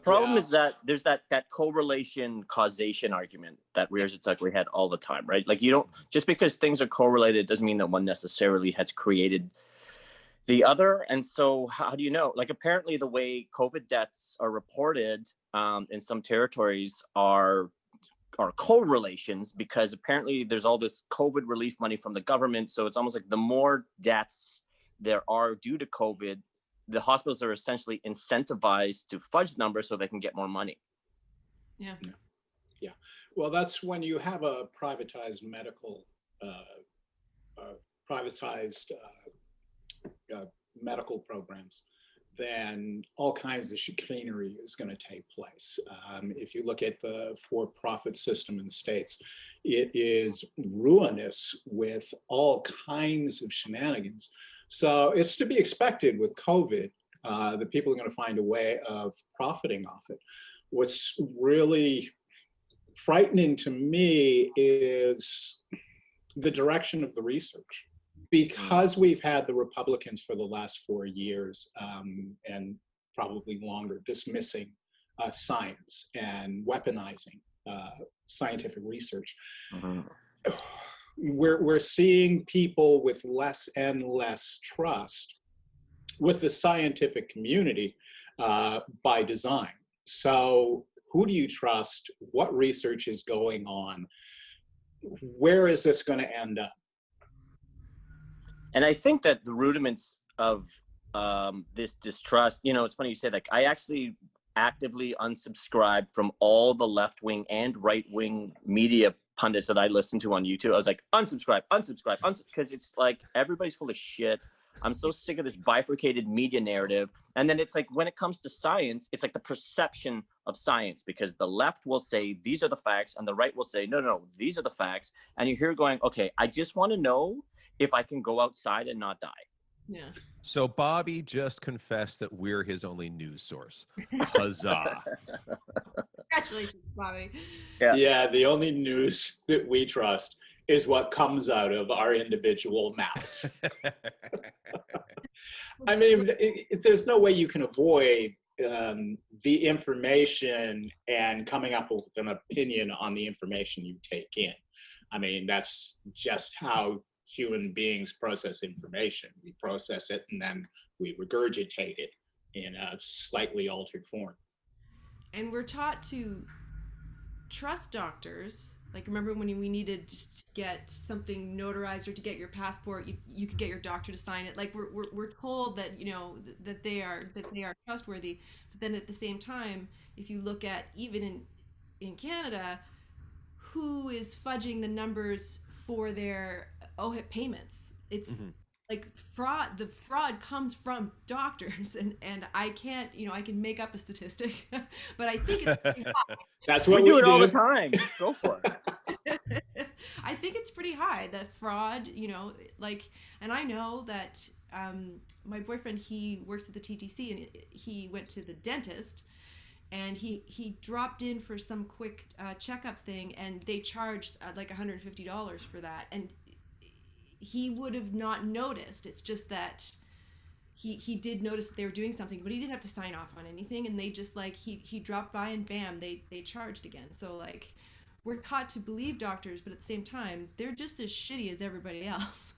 problem Yeah. is that there's that correlation causation argument that rears its ugly head all the time, right? Like you don't just because things are correlated doesn't mean that one necessarily has created the other. And so how do you know? Like apparently the way COVID deaths are reported in some territories are correlations because apparently there's all this COVID relief money from the government. So it's almost like the more deaths there are due to COVID, the hospitals are essentially incentivized to fudge numbers so they can get more money. Yeah. Yeah. Well, that's when you have a privatized uh, uh, privatized medical programs, then all kinds of chicanery is going to take place. If you look at the for-profit system in the States, it is ruinous with all kinds of shenanigans. So it's to be expected with COVID that people are going to find a way of profiting off it. What's really frightening to me is the direction of the research. Because we've had the Republicans for the last 4 years and probably longer dismissing science and weaponizing scientific research, we're seeing people with less and less trust with the scientific community by design. So who do you trust? What research is going on? Where is this going to end up? And I think that the rudiments of this distrust, you know, it's funny you say that. I actually actively unsubscribed from all the left-wing and right-wing media pundits that I listen to on YouTube. I was like, unsubscribe, because it's like everybody's full of shit. I'm so sick of this bifurcated media narrative. And then it's like when it comes to science, it's like the perception of science, because the left will say these are the facts and the right will say, no, these are the facts. And you're here going, okay, I just want to know if I can go outside and not die. Yeah. So Bobby just confessed that we're his only news source. Huzzah. Congratulations, Bobby. Yeah, the only news that we trust is what comes out of our individual mouths. I mean, there's no way you can avoid the information and coming up with an opinion on the information you take in. I mean, that's just how human beings process information. We process it and then we regurgitate it in a slightly altered form. And we're taught to trust doctors. Like, remember when we needed to get something notarized or to get your passport, you could get your doctor to sign it. Like we're told that, you know, that they are trustworthy. But then at the same time, if you look at even in Canada, who is fudging the numbers for their OHIP payments? It's like fraud. The fraud comes from doctors, and I can't, you know, I can make up a statistic, but I think it's pretty high. That's what we do it all the time. Go for it. I think it's pretty high, the fraud, you know, like, and I know that my boyfriend, he works at the TTC, and he went to the dentist, and he dropped in for some quick checkup thing, and they charged like $150 for that, and he would have not noticed. It's just that he did notice that they were doing something, but he didn't have to sign off on anything, and they just like he dropped by and bam, they charged again. So like, we're taught to believe doctors, but at the same time, they're just as shitty as everybody else.